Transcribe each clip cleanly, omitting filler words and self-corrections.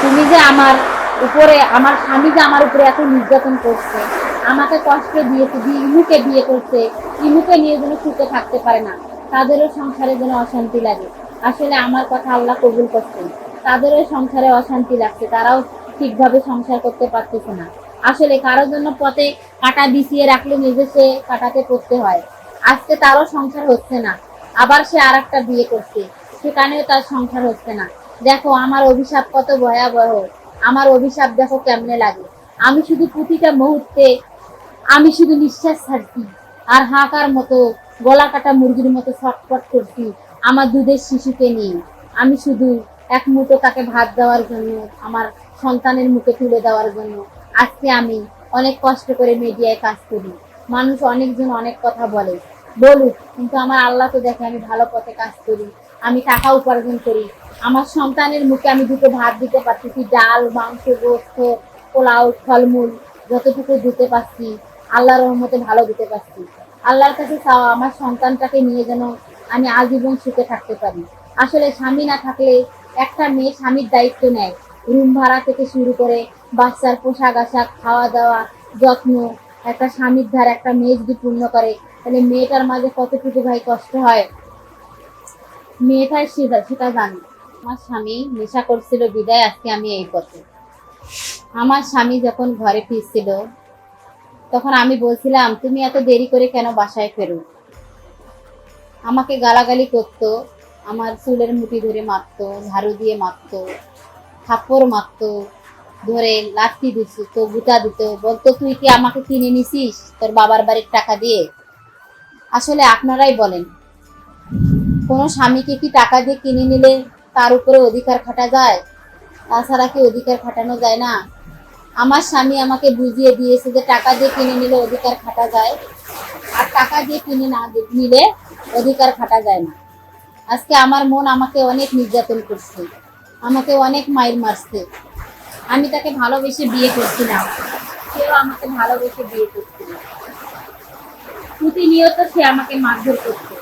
তুমি যে আমার উপরে, আমার স্বামী যে আমার উপরে এত নির্যাতন করছে, আমাকে কষ্ট দিয়েছে, ইমুকে বিয়ে করছে, ইমুকে নিয়ে যেন সুখে থাকতে পারে না, তাদেরও সংসারে যেন অশান্তি লাগে। আসলে আমার কথা আল্লাহ কবুল করছেন, তাদেরও সংসারে অশান্তি লাগছে, তারাও ঠিকভাবে সংসার করতে পারতেছে না। আসলে কারোর জন্য পথে কাঁটা বিছিয়ে রাখলে নিজে সে কাঁটাতে পড়তে হয়। আজকে তারও সংসার হচ্ছে না, আবার সে আর একটা বিয়ে করছে, সেখানেও তার সংসার হচ্ছে না। দেখো আমার অভিশাপ কত ভয়াবহ, আমার অভিশাপ দেখো কেমনে লাগে। আমি শুধু প্রতিটা মুহূর্তে আমি শুধু নিঃশ্বাস ছাড়ছি আর হাঁকার মতো, গলা কাটা মুরগির মতো ছটফট করছি আমার দুধের শিশুকে নিয়ে। আমি শুধু এক মুঠো তাকে ভাত দেওয়ার জন্য, আমার সন্তানের মুখে তুলে দেওয়ার জন্য আজকে আমি অনেক কষ্ট করে মিডিয়ায় কাজ করি। মানুষ অনেকজন অনেক কথা বলে, বলুক, কিন্তু আমার আল্লাহ তো দেখে আমি ভালো পথে কাজ করি, আমি টাকা উপার্জন করি, আমার সন্তানের মুখে আমি দুটো ভাত দিতে পারতেছি, ডাল মাংস গোস্ত পোলাও ফলমূল যতটুকু দিতে পারছি আল্লাহর রহমতে ভালো দিতে পারছি। আল্লাহর কাছে চাওয়া আমার সন্তানটাকে নিয়ে যেন আমি আজীবন সুখে থাকতে পারি। আসলে স্বামী না থাকলে একটা মেয়ে স্বামীর দায়িত্ব নেয়, রুম ভাড়া থেকে শুরু করে বাচ্চার পোশাক আশাক খাওয়া দাওয়া যত্ন, একটা স্বামীর ধার একটা মেয়ে যদি পূর্ণ করে তাহলে মেয়েটার মাঝে কতটুকু ভাই কষ্ট হয়, মেয়েটাই সেটা জানে। আমার স্বামী নেশা করছিল বিদায় আজকে আমি এই পথে। আমার স্বামী যখন ঘরে ফিরছিল তখন আমি বলছিলাম তুমি এত দেরি করে কেন বাসায় ফেরো। আমাকে গালাগালি করতো, আমার চুলের মুঠি ধরে মারতো, ঝাড়ু দিয়ে মারতো, থাপ্পড় মারতো, ধরে লাঠি দিত তো গুতা দিত, বলতো তুই কি আমাকে কিনে নিছিস তোর বাবার বাড়ির টাকা দিয়ে। আসলে আপনারাই বলেন, কোনো স্বামীকে কি টাকা দিয়ে কিনে নিলে তার উপরে অধিকার খাটা যায়? তাছাড়া কি অধিকার খাটানো যায় না? আমার স্বামী আমাকে বুঝিয়ে দিয়েছে যে টাকা দিয়ে কিনে নিলে অধিকার খাটা যায়, আর টাকা দিয়ে কিনে না নিলে অধিকার খাটা যায় না। আজকে আমার মন আমাকে অনেক নির্যাতন করছে, আমাকে অনেক মাইর মারছে। আমি তাকে ভালোবেসে বিয়ে করছিলাম, সেও আমাকে ভালোবেসে বিয়ে করছিল। প্রতিনিয়ত সে আমাকে মারধর করতো,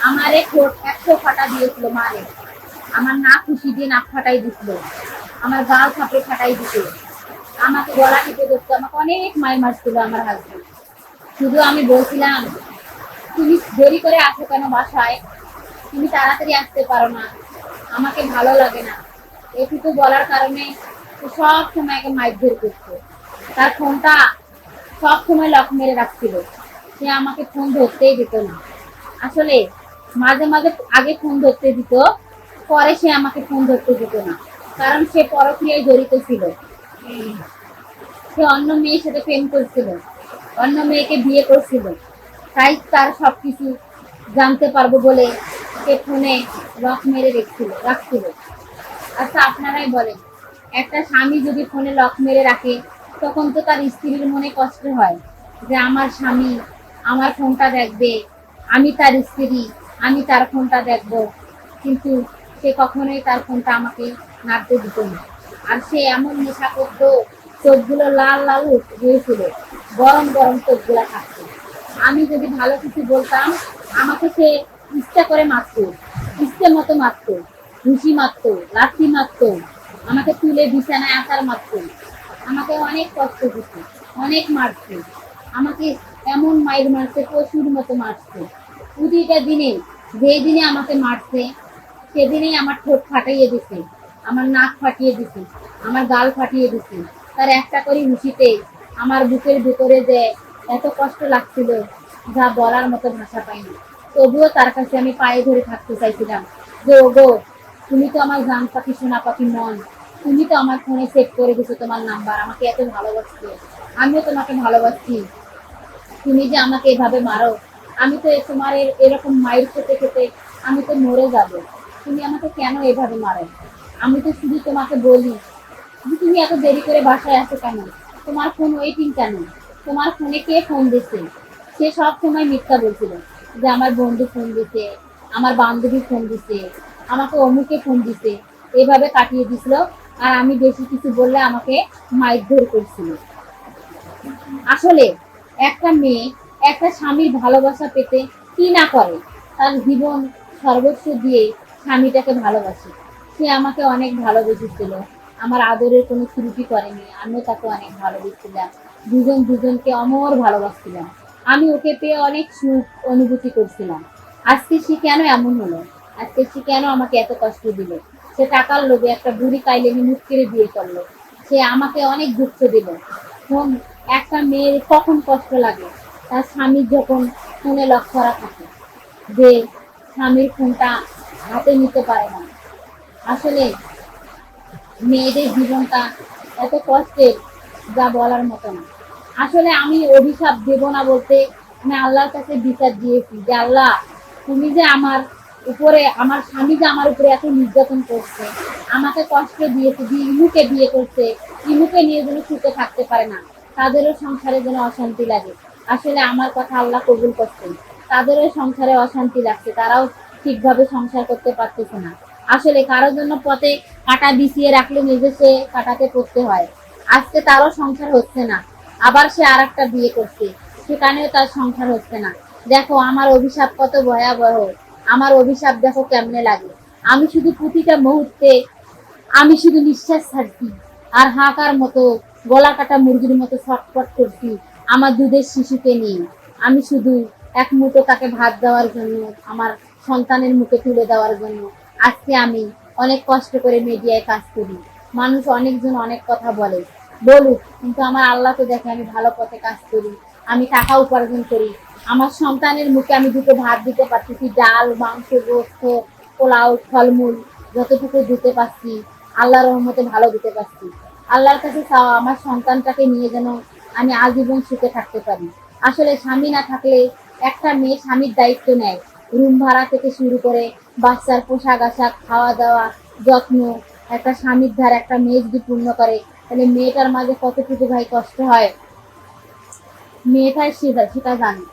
আমারে ঠোঁট 100 ফাটা দিয়েছিল মারে, আমার নাক খুশি দিয়ে নাক ফাটাই দিছিল, আমার গাল ছাপে ফাটাই দিত, আমাকে গলা টিপে ধরতো, আমাকে অনেক মার মারছিল আমার হাজবেন্ড। শুধু আমি বলছিলাম তুমি দেরি করে আসো কেন বাসায়, তুমি তাড়াতাড়ি আসতে পারো না, আমাকে ভালো লাগে না, এটুকু বলার কারণে সব সময় মারধর করতো। তার ফোনটা সব সময় লক মেরে রাখছিল, সে আমাকে ফোন ধরতেই দিত না। আসলে মাঝে মাঝে আগে ফোন ধরতে দিত, পরে সে আমাকে ফোন ধরতে দিত না, কারণ সে পরক্রিয়ায় জড়িত ছিল। সে অন্য মেয়ের সাথে প্রেম করছিল, অন্য মেয়েকে বিয়ে করছিল, তাই তার সবকিছু জানতে পারবো বলে সে ফোনে লক মেরে রাখছিল। আচ্ছা আপনারাই বলেন, একটা স্বামী যদি ফোনে লক মেরে রাখে তখন তো তার স্ত্রীর মনে কষ্ট হয় যে আমার স্বামী আমার ফোনটা দেখবে, আমি তার স্ত্রী, আমি তার ফোনটা দেখব, কিন্তু সে কখনোই তার ফোনটা আমাকে নাড়তে দিত না। আর সে এমন নেশা করতো, চোখগুলো লাল লাল হয়েছিল, গরম গরম চোখগুলো থাকতো। আমি যদি ভালো কিছু বলতাম আমাকে সে ইচ্ছা করে মারতো, ইচ্ছে মতো মারতো, ঘুষি মারতো, লাঠি মারতো, আমাকে তুলে বিছানায় আসার মারতো, আমাকে অনেক কষ্ট দিত, অনেক মারতো, আমাকে এমন মাইর মারছে পশুর মতো মারছে। প্রতিটা দিনে, যে দিনে আমাকে মারছে সেদিনেই আমার ঠোঁট ফাটাইয়ে দিছে, আমার নাক ফাটিয়ে দিছে, আমার গাল ফাটিয়ে দিছে। তার একটা করে হুঁশিতে আমার বুকের ভিতরে যে এত কষ্ট লাগছিল যা বলার মতো ভাষা পাইনি। তবুও তার কাছে আমি পায়ে ধরে থাকতে চাইছিলাম যে ওগো, তুমি তো আমার জান পাখি সোনা পাখি মন, তুমি তো আমার ফোনে সেভ করে দিছো তোমার নাম্বার, আমাকে এত ভালোবাসছো, আমিও তোমাকে ভালোবাসি, তুমি যে আমাকে এভাবে মারো, আমি তো তোমার এরকম মায়ের খেতে খেতে আমি তো মরে যাব, তুমি আমাকে কেন এভাবে মারো? আমি তো শুধু তোমাকে বলি যে তুমি এত দেরি করে বাসায় আসো কেন, তোমার ফোন ওয়েটিং কেন, তোমার ফোনে কে ফোন দিচ্ছে। সে সব সময় মিথ্যা বলছিল যে আমার বন্ধু ফোন দিছে, আমার বান্ধবী ফোন দিছে, আমাকে অমুকে ফোন দিছে, এভাবে কাটিয়ে দিছিল। আর আমি বেশি কিছু বললে আমাকে মারধর করছিল। আসলে একটা মেয়ে একটা স্বামীর ভালোবাসা পেতে কি না করে, তার জীবন সর্বস্ব দিয়ে স্বামীটাকে ভালোবাসে। সে আমাকে অনেক ভালোবেসেছিল, আমার আদরের কোনো ত্রুটি করেনি, আমিও তাকে অনেক ভালোবেসেছিলাম, দুজন দুজনকে অমর ভালোবাসছিলাম। আমি ওকে পেয়ে অনেক সুখ অনুভূতি করছিলাম। আজকে সে কেন এমন হলো? আজকে সে কেন আমাকে এত কষ্ট দিল? সে টাকার লোভে একটা বুড়ি কাইলেনি মুখ কেড়ে বিয়ে করলো। সে আমাকে অনেক দুঃখ দিল। ফোন, একটা মেয়ের কখন কষ্ট লাগে তার স্বামী যখন ফোনে লক করা থাকে, যে স্বামীর ফোনটা হাতে নিতে পারে না। আসলে মেয়েদের জীবনটা এত কষ্টের, যা বলার মতো না। আসলে আমি অভিশাপ দেব না বলতে আমি আল্লাহর কাছে বিচার দিয়েছি যে আল্লাহ, তুমি যে আমার উপরে, আমার স্বামী যে আমার উপরে এত নির্যাতন করছে, আমাকে কষ্ট দিয়েছে, ইমুকে বিয়ে করছে, ইমুকে নিয়ে যেন সুখে থাকতে পারে না, তাদেরও সংসারে যেন অশান্তি লাগে। আসলে আমার কথা আল্লাহ কবুল করছেন, তাদেরও সংসারে অশান্তি লাগছে, তারাও ঠিকভাবে সংসার করতে পারতেছে না। আসলে কারোর জন্য পথে কাঁটা বিছিয়ে রাখলে নিজে সে কাঁটাতে পড়তে হয়। আজকে তারও সংসার হচ্ছে না, আবার সে আর একটা বিয়ে করছে, সেখানেও তার সংসার হচ্ছে না। দেখো আমার অভিশাপ কত ভয়াবহ, আমার অভিশাপ দেখো কেমনে লাগে। আমি শুধু প্রতিটা মুহূর্তে, আমি শুধু নিঃশ্বাস ছাড়ছি আর হাঁকার মতো, গলা কাটা মুরগির মতো ছটফট করছি আমার দুধের শিশুকে নিয়ে। আমি শুধু এক মুঠো তাকে ভাত দেওয়ার জন্য, আমার সন্তানের মুখে তুলে দেওয়ার জন্য আজকে আমি অনেক কষ্ট করে মিডিয়ায় কাজ করি। মানুষ অনেকজন অনেক কথা বলে, বলুক, কিন্তু আমার আল্লাহ তো দেখে আমি ভালো পথে কাজ করি, আমি টাকা উপার্জন করি, আমার সন্তানের মুখে আমি দুটো ভাত দিতে পারতেছি, ডাল মাংস গোস্ত পোলাও ফলমূল যতটুকু দিতে পারছি, আল্লাহর রহমতে ভালো দিতে পারছি। আল্লাহর কাছে চাওয়া আমার সন্তানটাকে নিয়ে যেন আমি আজীবন সুখে থাকতে পারি। আসলে স্বামী না থাকলে একটা মেয়ে স্বামীর দায়িত্ব নেয়, রুম ভাড়া থেকে শুরু করে বাচ্চার পোশাক আশাক খাওয়া দাওয়া যত্ন, একটা স্বামীর ধার একটা মেয়ে যদি পূর্ণ করে, তাহলে মেয়েটার মাঝে কতটুকু ভাই কষ্ট হয়, মেয়েটাই সেটা জানে।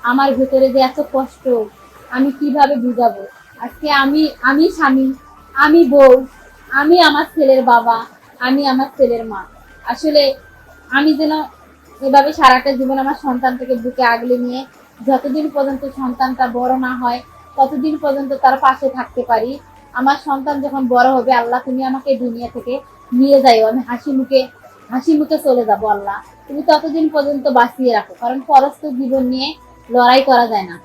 আমার ভেতরে যে এত কষ্ট, আমি কিভাবে বুঝাবো? আজকে আমি স্বামী, আমি বউ, আমি আমার ছেলের বাবা, আমি আমার ছেলের মা। আসলে আমি যেন এভাবে সারাটা জীবন আমার সন্তানটাকে বুকে আগলে নিয়ে যতদিন পর্যন্ত সন্তানটা বড় না হয় ততদিন পর্যন্ত তার পাশে থাকতে পারি। আমার সন্তান যখন বড় হবে, আল্লাহ তুমি আমাকে দুনিয়া থেকে নিয়ে যাও, আমি হাসি মুখে চলে যাব। আল্লাহ তুমি ততদিন পর্যন্ত বাঁচিয়ে রাখো, কারণ পরস্ত জীবন নিয়ে লড়াই করা যায় না।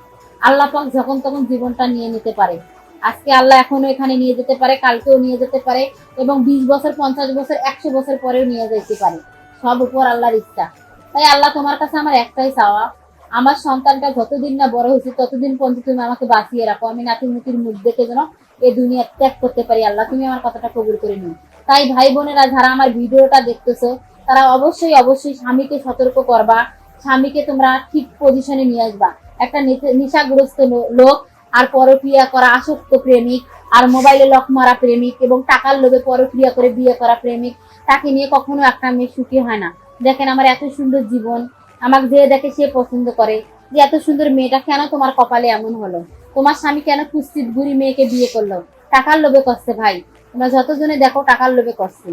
আল্লাহ পাক যখন তখন জীবনটা নিয়ে নিতে পারে। আজকে আল্লাহ এখনো এখানে নিয়ে যেতে পারে, কালকেও নিয়ে যেতে পারে, এবং 20 বছর 50 বছর 100 বছর পরেও নিয়ে যেতে পারে। সব উপর আল্লাহর ইচ্ছা। তাই আল্লাহ তোমার কাছে আমার একটাই চাওয়া, আমার সন্তানটা যতদিন না বড় হয়েছে ততদিন পর্যন্ত তুমি আমাকে বাঁচিয়ে রাখো, আমি নাতি মুতির মুখ দেখে যেন এই দুনিয়া ত্যাগ করতে পারি। আল্লাহ তুমি আমার কথাটা কবুল করে নিও। তাই ভাই বোনেরা যারা আমার ভিডিওটা দেখতেছো, তারা অবশ্যই অবশ্যই স্বামীকে সতর্ক করবা, স্বামীকে তোমরা ঠিক পজিশনে নিয়ে আসবা। একটা নেশাগ্রস্ত লোক আর পরক্রিয়া করা আসক্ত প্রেমিক আর মোবাইলে লক মারা প্রেমিক এবং টাকার লোভে পরক্রিয়া করে বিয়ে করা প্রেমিক, তাকে নিয়ে কখনো একটা মেয়ে সুখী হয় না। দেখেন আমার এত সুন্দর জীবন, আমাকে যে দেখে সে পছন্দ করে, যে এত সুন্দর মেয়েটা কেন তোমার কপালে এমন হলো, তোমার স্বামী কেন কুস্তির বুড়ি মেয়েকে বিয়ে করলো? টাকার লোভে করছে ভাই, তোমরা যতজনে দেখো টাকার লোভে করছে।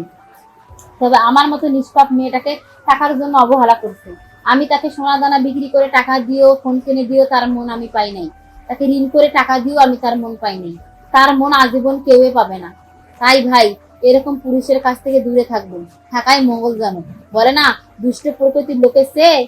তবে আমার মতো নিষ্পাপ মেয়েটাকে টাকার জন্য অবহেলা করছে। আমি তাকে সোনা দানা বিক্রি করে টাকা দিয়েও, ফোন কিনে দিয়েও তার মন আমি পাই নাই, তাকে ঋণ করে টাকা দিয়েও আমি তার মন পাই নাই। তার মন আজীবন কেউই পাবে না। তাই ভাই, এরকম পুরুষের কাছ থেকে দূরে থাকবো, থাকাই মঙ্গল জানো। বলে না, দুষ্ট প্রকৃতির লোকের চেয়ে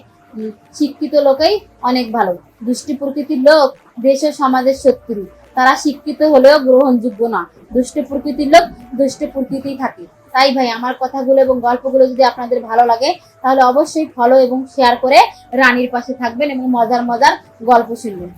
শিক্ষিত লোকেই অনেক ভালো। দুষ্টি প্রকৃতির লোক দেশ ও সমাজের শত্রু, তারা শিক্ষিত হলেও গ্রহণযোগ্য না। দুষ্ট প্রকৃতির লোক দুষ্ট প্রকৃতিই থাকে। তাই ভাই, আমার কথাগুলো এবং গল্পগুলো যদি আপনাদের ভালো লাগে, তাহলে অবশ্যই ফলো এবং শেয়ার করে রানীর পাশে থাকবেন এবং মজার মজার গল্প শুনবেন।